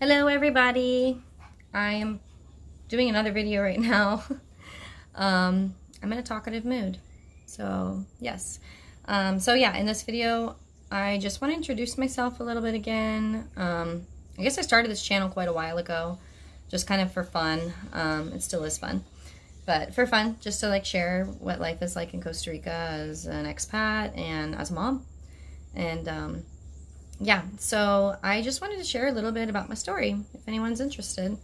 Hello everybody. I am doing another video right now. I'm in a talkative mood. So yes. In this video I just want to introduce myself a little bit again. I guess I started this channel quite a while ago, just kind of for fun. It still is fun. But for fun, just to like share what life is like in Costa Rica as an expat and as a mom. And so I just wanted to share a little bit about my story, if anyone's interested.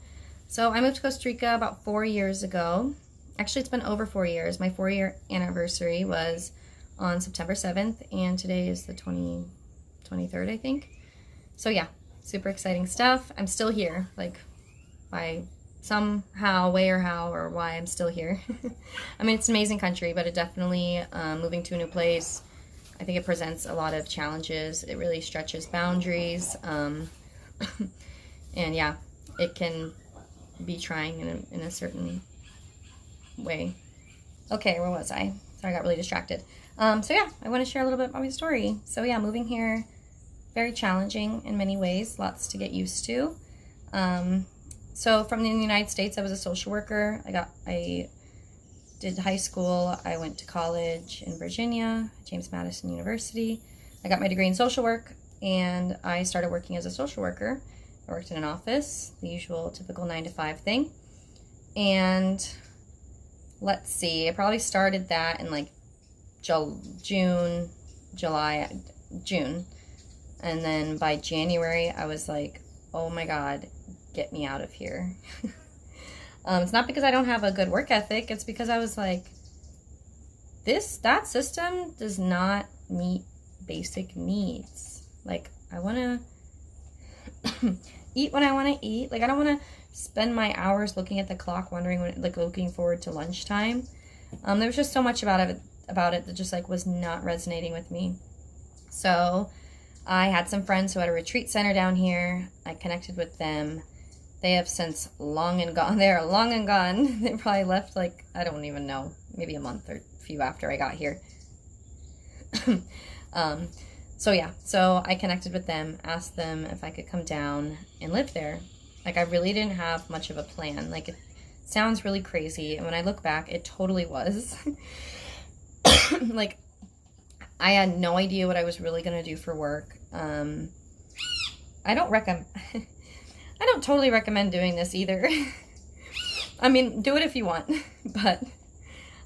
So I moved to Costa Rica about 4 years ago. Actually, it's been over 4 years. My 4-year anniversary was on September 7th, and today is the 23rd, I think. So yeah, super exciting stuff. I'm still here, like by somehow, way or how or why I'm still here. I mean, it's an amazing country, but it definitely, moving to a new place, I think it presents a lot of challenges. It really stretches boundaries. And yeah, it can be trying in a certain way. Okay, where was I? Sorry, I got really distracted. I want to share a little bit about my story. So yeah, moving here, very challenging in many ways, lots to get used to. So from the United States, I was a social worker. I did high school. I went to college in Virginia, James Madison University. I got my degree in social work, and I started working as a social worker. I worked in an office, the usual typical 9-to-5 thing. And let's see, I probably started that in like June. And then by January, I was like, oh my God, get me out of here. It's not because I don't have a good work ethic. It's because I was like, that system does not meet basic needs. Like, I want to eat when I want to eat. Like, I don't want to spend my hours looking at the clock, wondering when, like, looking forward to lunchtime. There was just so much about it that just like was not resonating with me. So I had some friends who had a retreat center down here. I connected with them. They have since long and gone. They are long and gone. They probably left, like, I don't even know, maybe a month or a few after I got here. So I connected with them, asked them if I could come down and live there. Like, I really didn't have much of a plan. Like, it sounds really crazy, and when I look back, it totally was. Like, I had no idea what I was really going to do for work. I don't totally recommend doing this either. I mean, do it if you want, but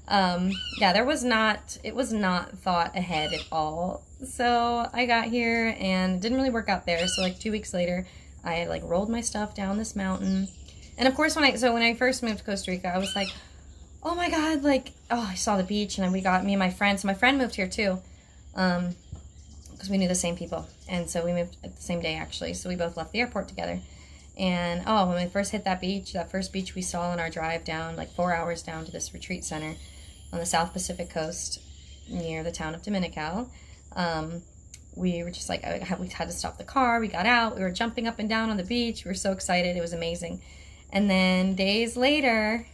yeah, it was not thought ahead at all. So I got here and it didn't really work out there. So like 2 weeks later, I had like rolled my stuff down this mountain. And of course, when I first moved to Costa Rica, I was like, oh my God, like, oh, I saw the beach, and then me and my friend. So my friend moved here too, because we knew the same people. And so we moved at the same day, actually. So we both left the airport together. And when we first hit that first beach we saw on our drive down, like 4 hours down to this retreat center on the South Pacific coast near the town of Dominical, we were just like, we had to stop the car. We got out. We were jumping up and down on the beach. We were so excited. It was amazing. And then days later,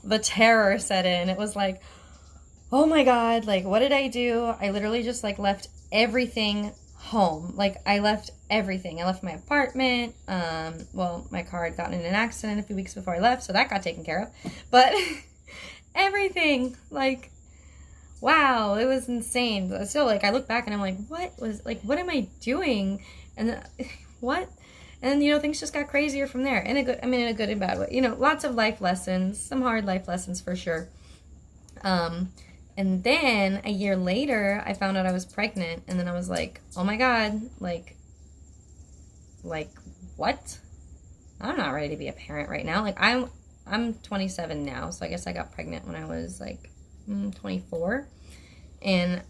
the terror set in. It was like, oh my God, like, what did I do? I literally just like left everything home. Like, I left everything. I left my apartment. My car had gotten in an accident a few weeks before I left, so that got taken care of. But everything, like, wow, it was insane. Still, like, I look back and I'm like, what am I doing? And what? And things just got crazier from there. In a good and bad way. Lots of life lessons, some hard life lessons for sure. And then a year later, I found out I was pregnant, and then I was like, oh my God, like, what? I'm not ready to be a parent right now. Like, I'm 27 now, so I guess I got pregnant when I was like 24. And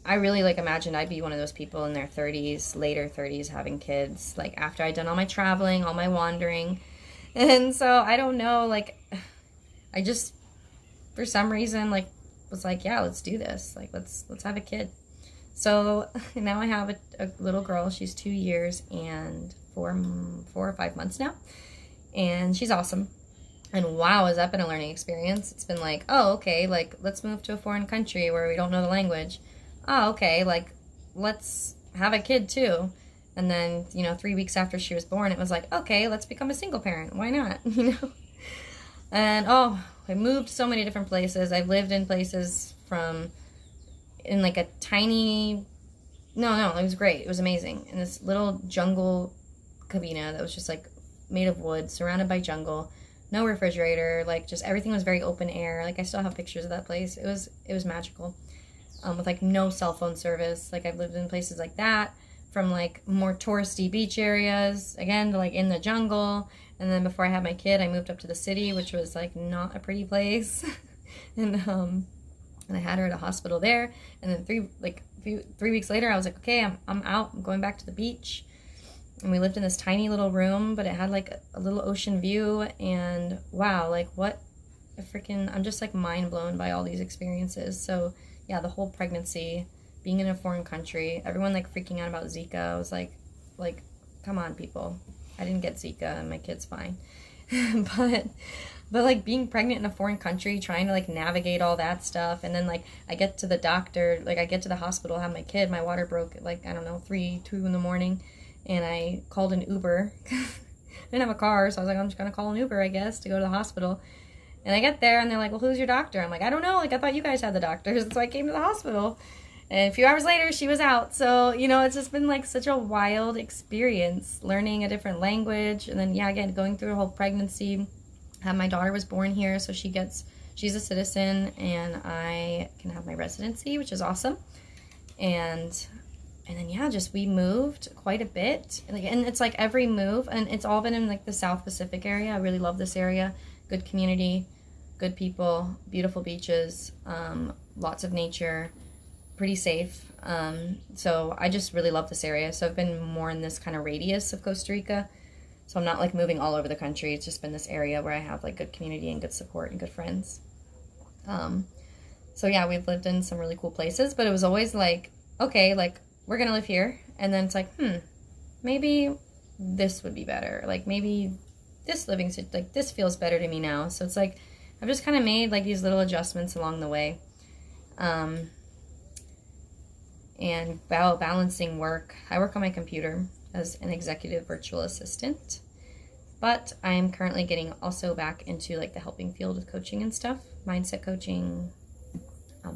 I really like imagined I'd be one of those people in their 30s, later 30s, having kids, like after I'd done all my traveling, all my wandering. And so I don't know, like, I just, for some reason, like, was like, yeah, let's do this. Like, let's have a kid. So now I have a little girl. She's 2 years and 4 or 5 months now. And she's awesome. And wow, has that been a learning experience. It's been like, oh, okay, like, let's move to a foreign country where we don't know the language. Oh, okay, like, let's have a kid too. And then, you know, 3 weeks after she was born, it was like, okay, let's become a single parent. Why not? You know? And oh, I moved so many different places. I've lived in places in like a tiny, no, it was great. It was amazing. In this little jungle cabina that was just like made of wood, surrounded by jungle, no refrigerator, like just everything was very open air. Like I still have pictures of that place. It was magical. With like no cell phone service. Like I've lived in places like that, from like more touristy beach areas, again, to like in the jungle. And then before I had my kid, I moved up to the city, which was like not a pretty place. and I had her at a hospital there. And then 3 weeks later, I was like, okay, I'm out. I'm going back to the beach. And we lived in this tiny little room, but it had like a little ocean view. And wow, like what a freaking, I'm just like mind blown by all these experiences. So yeah, the whole pregnancy, being in a foreign country, everyone like freaking out about Zika. I was like, come on, people. I didn't get Zika and my kid's fine. but like being pregnant in a foreign country, trying to like navigate all that stuff. And then like I get to the doctor, like I get to the hospital, have my kid, my water broke at like, I don't know, 2 in the morning. And I called an Uber. I didn't have a car, so I was like, I'm just going to call an Uber, I guess, to go to the hospital. And I get there, and they're like, well, who's your doctor? I'm like, I don't know. Like, I thought you guys had the doctors. So I came to the hospital. And a few hours later, she was out. So, you know, it's just been, like, such a wild experience, learning a different language. And then, yeah, again, going through a whole pregnancy. My daughter was born here, so she's a citizen, and I can have my residency, which is awesome. And then, yeah, we moved quite a bit. And it's, like, every move, and it's all been in, like, the South Pacific area. I really love this area. Good community, good people, beautiful beaches, lots of nature, pretty safe. So I just really love this area. So I've been more in this kind of radius of Costa Rica. So I'm not like moving all over the country. It's just been this area where I have like good community and good support and good friends. So yeah, we've lived in some really cool places, but it was always like, okay, like we're going to live here. And then it's like, maybe this would be better. Like maybe this this feels better to me now. So it's like I've just kind of made like these little adjustments along the way. And balancing work. I work on my computer as an executive virtual assistant, but I am currently getting also back into like the helping field with coaching and stuff, mindset coaching,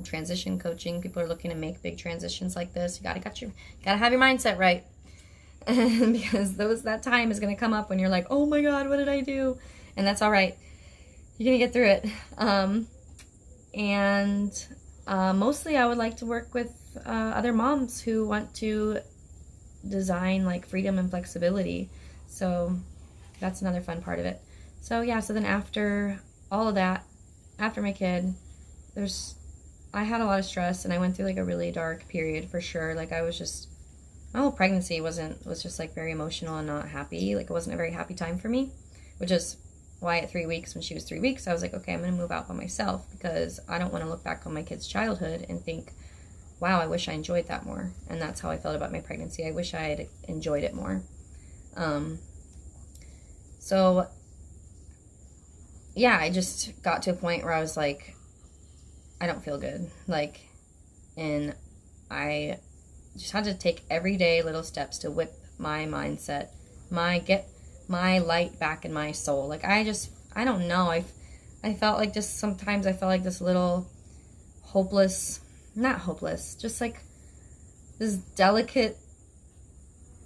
transition coaching. People are looking to make big transitions like this. You gotta have your mindset right. Because that time is going to come up when you're like, oh my God, what did I do? And that's all right. You're going to get through it. Mostly I would like to work with other moms who want to design like freedom and flexibility. So that's another fun part of it. So yeah, so then after all of that, after my kid, I had a lot of stress, and I went through like a really dark period for sure. Like my whole pregnancy was just like very emotional and not happy. Like it wasn't a very happy time for me, which is why at 3 weeks, when she was 3 weeks, I was like, okay, I'm going to move out by myself, because I don't want to look back on my kid's childhood and think, wow, I wish I enjoyed that more. And that's how I felt about my pregnancy. I wish I had enjoyed it more. So yeah, I just got to a point where I was like, I don't feel good. Like, and I just had to take everyday little steps to whip my mindset, get my light back in my soul. Like I don't know. I felt like sometimes I felt like this little not hopeless, just like this delicate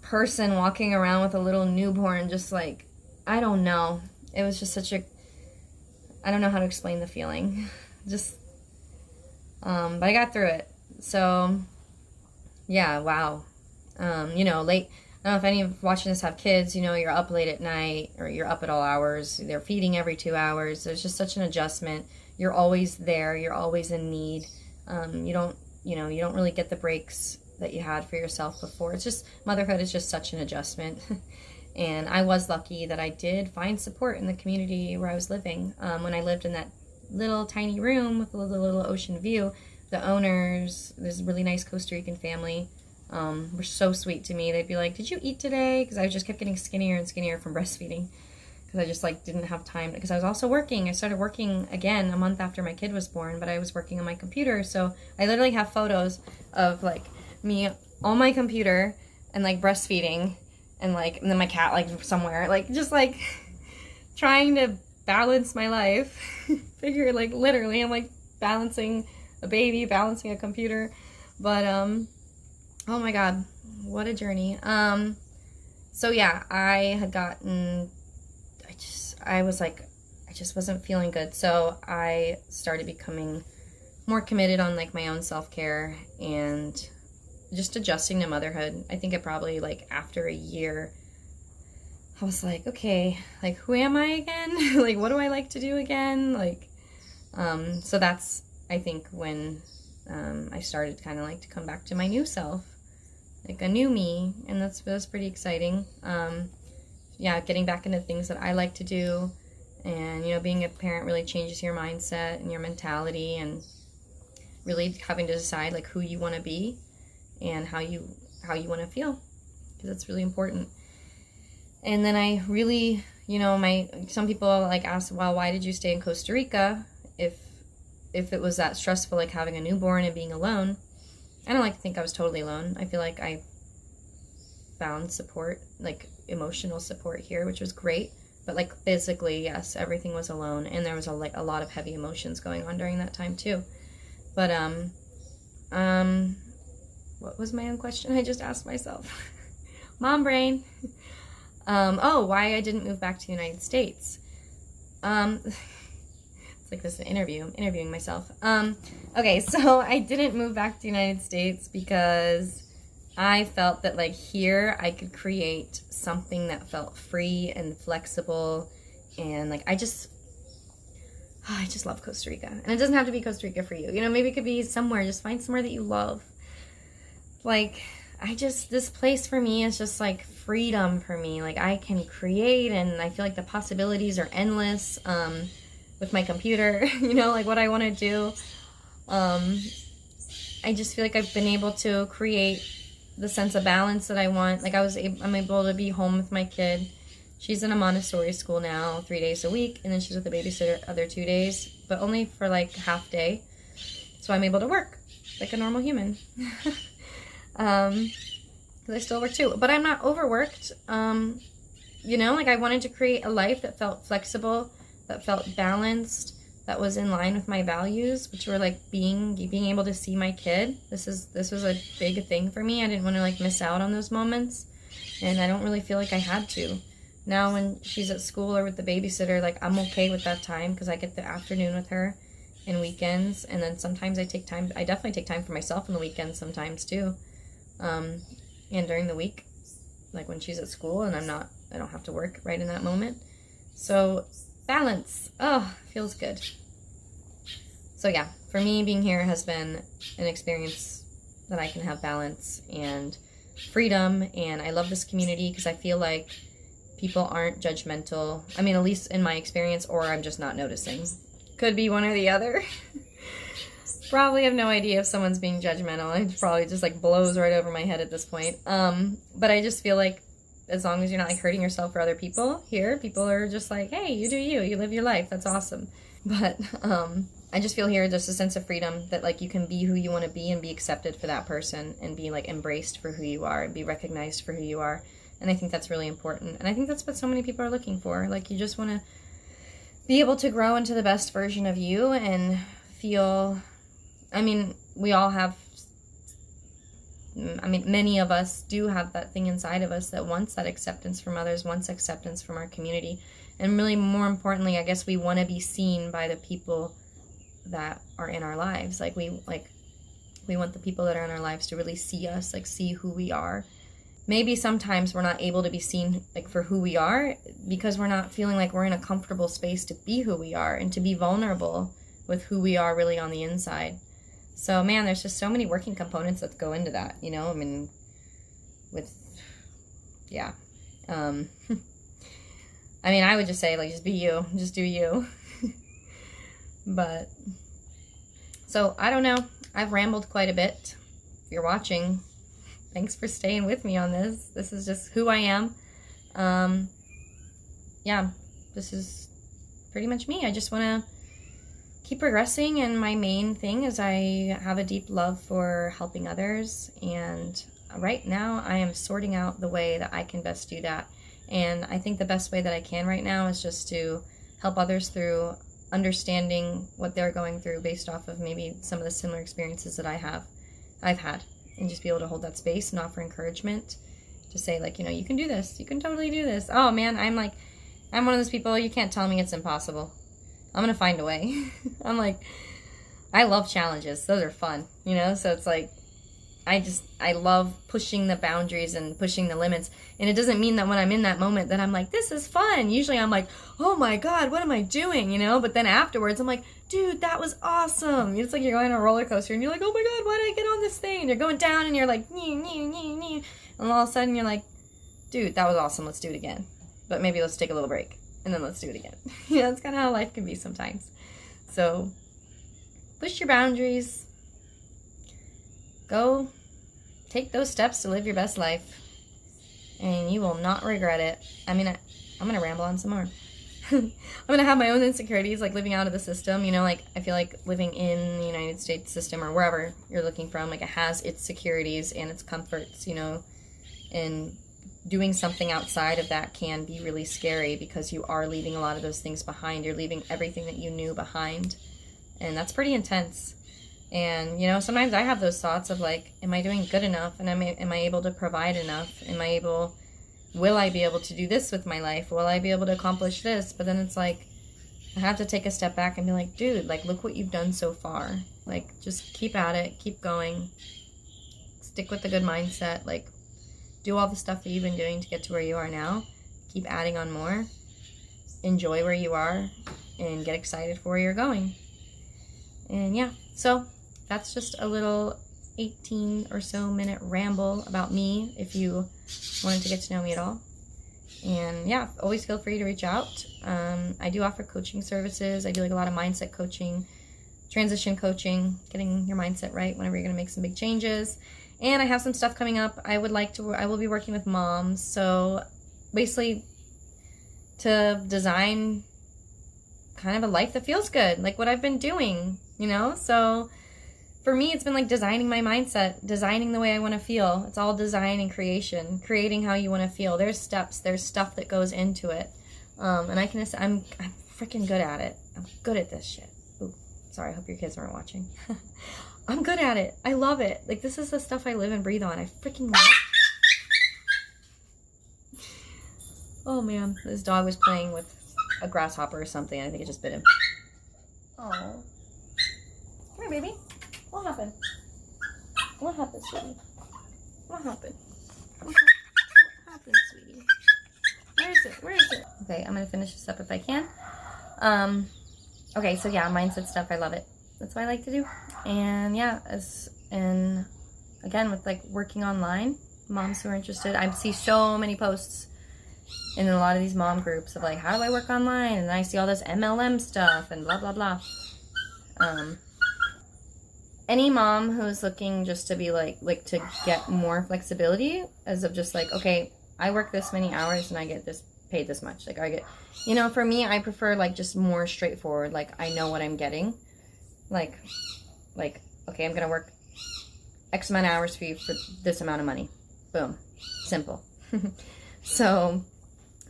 person walking around with a little newborn, just like, I don't know. It was just I don't know how to explain the feeling. But I got through it. So yeah, wow. Late, I don't know if any of watching this have kids, you're up late at night, or you're up at all hours. They're feeding every 2 hours. There's just such an adjustment. You're always there. You're always in need. You don't really get the breaks that you had for yourself before. It's just, motherhood is just such an adjustment. And I was lucky that I did find support in the community where I was living. When I lived in that little tiny room with a little ocean view, the owners, there's a really nice Costa Rican family, were so sweet to me. They'd be like, did you eat today? Because I just kept getting skinnier and skinnier from breastfeeding, because I just didn't have time, because I was also working. I started working again a month after my kid was born, but I was working on my computer. So I literally have photos of me on my computer and like breastfeeding, and then my cat like somewhere, like just like trying to balance my life. Figure, like literally I'm like balancing a baby, balancing a computer. But oh my god, what a journey. So yeah, I just wasn't feeling good. So I started becoming more committed on like my own self-care and just adjusting to motherhood. I think it probably like after a year, I was like, okay, like who am I again? Like what do I like to do again? Like, so that's, I think, when I started kind of like to come back to my new self, like a new me, and that was pretty exciting. Yeah, getting back into things that I like to do, and you know, being a parent really changes your mindset and your mentality, and really having to decide like who you want to be and how you want to feel, because it's really important. And then I really, you know, some people like ask, well, why did you stay in Costa Rica if it was that stressful, like having a newborn and being alone? I don't like to think I was totally alone. I feel like I found support, like emotional support here, which was great. But like physically, yes, everything was alone, and there was a lot of heavy emotions going on during that time too. But what was my own question? I just asked myself. Mom brain. Oh, why I didn't move back to the United States. It's like this is an interview. I'm interviewing myself. Okay, so I didn't move back to the United States because I felt that like here I could create something that felt free and flexible, and like I just love Costa Rica. And it doesn't have to be Costa Rica for you. You know, maybe it could be somewhere. Just find somewhere that you love. Like, this place for me is just like freedom for me. Like I can create, and I feel like the possibilities are endless with my computer, you know, like what I want to do. I just feel like I've been able to create the sense of balance that I want. Like I'm able to be home with my kid. She's in a Montessori school now 3 days a week, and then she's with the babysitter other 2 days, but only for like half day. So I'm able to work like a normal human. Because I still work too, but I'm not overworked. You know, like I wanted to create a life that felt flexible, that felt balanced, that was in line with my values, which were like being able to see my kid. This was a big thing for me. I didn't want to like miss out on those moments, and I don't really feel like I had to. Now when she's at school or with the babysitter, like I'm okay with that time because I get the afternoon with her and weekends, and then sometimes I definitely take time for myself on the weekends sometimes too. And during the week, like when she's at school and I don't have to work right in that moment. So balance, feels good. So yeah, for me, being here has been an experience that I can have balance and freedom, and I love this community because I feel like people aren't judgmental. I mean, at least in my experience, or I'm just not noticing. Could be one or the other. Probably have no idea if someone's being judgmental. It probably just like blows right over my head at this point. But I just feel like as long as you're not like hurting yourself or other people here, people are just like, hey, you do you live your life. That's awesome. But I just feel here just a sense of freedom that like you can be who you want to be and be accepted for that person and be like embraced for who you are and be recognized for who you are. And I think that's really important. And I think that's what so many people are looking for. Like you just want to be able to grow into the best version of you and feel, I mean, we all have, many of us do have that thing inside of us that wants that acceptance from others, wants acceptance from our community. And really, more importantly, I guess we want to be seen by the people that are in our lives. Like we want the people that are in our lives to really see us, like see who we are. Maybe sometimes we're not able to be seen like for who we are because we're not feeling like we're in a comfortable space to be who we are and to be vulnerable with who we are really on the inside. So man, there's just so many working components that go into that, you know. I mean, I would just say like just be you, just do you. But so I don't know, I've rambled quite a bit. If you're watching, thanks for staying with me on this. This is just who I am. Yeah, this is pretty much me. I just want to keep progressing, and my main thing is I have a deep love for helping others, and right now I am sorting out the way that I can best do that. And I think the best way that I can right now is just to help others through understanding what they're going through based off of maybe some of the similar experiences that I've had, and just be able to hold that space and offer encouragement to say, like, you know, you can do this, you can totally do this. Oh man, I'm one of those people, you can't tell me it's impossible. I'm gonna find a way. I'm like, I love challenges. Those are fun, you know? So it's like, I love pushing the boundaries and pushing the limits. And it doesn't mean that when I'm in that moment that I'm like, this is fun. Usually I'm like, oh my God, what am I doing? You know? But then afterwards I'm like, dude, that was awesome. It's like you're going on a roller coaster and you're like, oh my God, why did I get on this thing? And you're going down and you're like, nee, nee, nee, nee. And all of a sudden you're like, dude, that was awesome. Let's do it again. But maybe let's take a little break and then let's do it again. You know, that's kind of how life can be sometimes. So push your boundaries. Go take those steps to live your best life, and you will not regret it. I mean, I'm going to ramble on some more. I'm going to have my own insecurities, like living out of the system, you know, like I feel like living in the United States system or wherever you're looking from, like it has its securities and its comforts, you know, and doing something outside of that can be really scary because you are leaving a lot of those things behind. You're leaving everything that you knew behind, and that's pretty intense. And, you know, sometimes I have those thoughts of like, am I doing good enough? And am I able to provide enough? Will I be able to do this with my life? Will I be able to accomplish this? But then it's like, I have to take a step back and be like, dude, like, look what you've done so far. Like, just keep at it, keep going, stick with the good mindset, like, do all the stuff that you've been doing to get to where you are now. Keep adding on more, enjoy where you are, and get excited for where you're going. And yeah, so that's just a little 18 or so minute ramble about me if you wanted to get to know me at all. And yeah, always feel free to reach out. I do offer coaching services. I do like a lot of mindset coaching, transition coaching, getting your mindset right whenever you're going to make some big changes. And I have some stuff coming up. I will be working with moms. So basically to design kind of a life that feels good, like what I've been doing, you know? So for me, it's been like designing my mindset, designing the way I want to feel. It's all design and creation, creating how you want to feel. There's steps, there's stuff that goes into it. And I'm freaking good at it. I'm good at this shit. Ooh, sorry, I hope your kids aren't watching. I'm good at it. I love it. Like, this is the stuff I live and breathe on. I freaking love it. Oh man, this dog was playing with a grasshopper or something. I think it just bit him. Oh. Come here, baby. What happened? What happened, sweetie? What happened? What happened, sweetie? Where is it? Where is it? Okay, I'm going to finish this up if I can. Okay, so yeah, mindset stuff. I love it. That's what I like to do. And yeah, and again, with like working online, moms who are interested, I see so many posts in a lot of these mom groups of like, how do I work online? And then I see all this MLM stuff and blah, blah, blah. Any mom who's looking just to be like to get more flexibility as of just like, okay, I work this many hours and I get this paid this much. Like I get, you know, for me, I prefer like just more straightforward. Like I know what I'm getting. Like, okay, I'm going to work X amount of hours for you for this amount of money. Boom. Simple. So,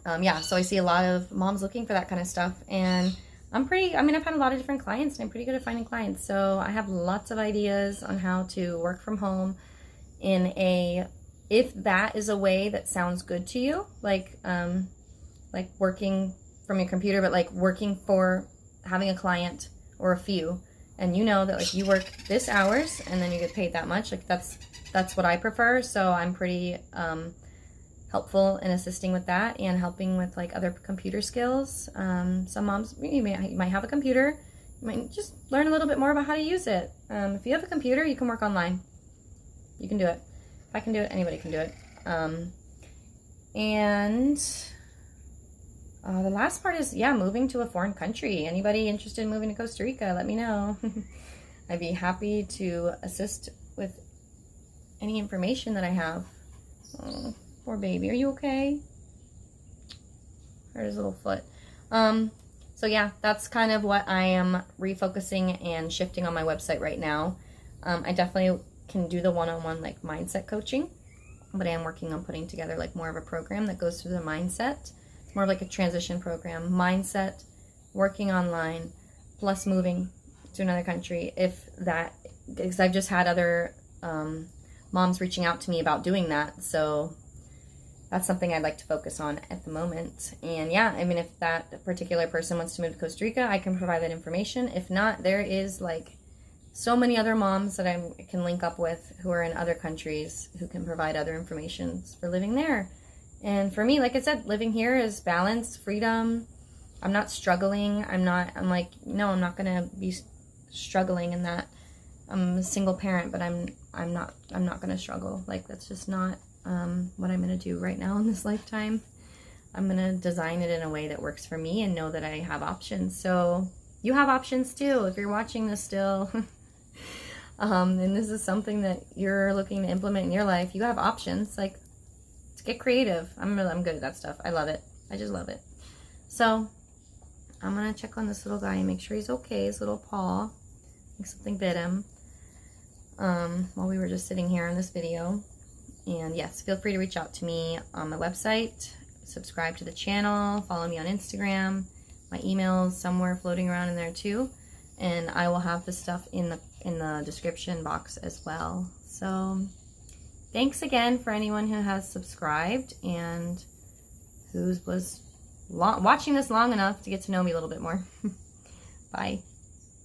yeah, so I see a lot of moms looking for that kind of stuff, and I've had a lot of different clients, and I'm pretty good at finding clients. So I have lots of ideas on how to work from home if that is a way that sounds good to you, like working from your computer, but like working for having a client or a few, and you know that like you work this hours and then you get paid that much. Like that's what I prefer. So I'm pretty helpful in assisting with that and helping with like other computer skills. Some moms, you might have a computer, you might just learn a little bit more about how to use it. If you have a computer, you can work online. You can do it. If I can do it, anybody can do it. The last part is, yeah, moving to a foreign country. Anybody interested in moving to Costa Rica, let me know. I'd be happy to assist with any information that I have. Oh, poor baby. Are you okay? Hurt his little foot. So yeah, that's kind of what I am refocusing and shifting on my website right now. I definitely can do the one-on-one like mindset coaching. but I am working on putting together like more of a program that goes through the mindset. It's more of like a transition program, mindset, working online, plus moving to another country. If that, because I've just had other moms reaching out to me about doing that, so that's something I'd like to focus on at the moment. And yeah, I mean, if that particular person wants to move to Costa Rica, I can provide that information. If not, there is like so many other moms that I can link up with who are in other countries who can provide other information for living there. And for me, like I said, living here is balance, freedom. I'm not struggling. I'm like, no, I'm not gonna be struggling in that. I'm a single parent, but I'm not gonna struggle. Like, that's just not what I'm gonna do right now in this lifetime. I'm gonna design it in a way that works for me and know that I have options. So you have options too if you're watching this still. And this is something that you're looking to implement in your life. You have options. Like, to get creative. I'm good at that stuff. I love it. I just love it. So I'm gonna check on this little guy and make sure he's okay. His little paw, I think something bit him while we were just sitting here in this video. And yes, feel free to reach out to me on my website, subscribe to the channel, follow me on Instagram. My email's somewhere floating around in there too, and I will have the stuff in the description box as well. So thanks again for anyone who has subscribed and who was watching this long enough to get to know me a little bit more. Bye.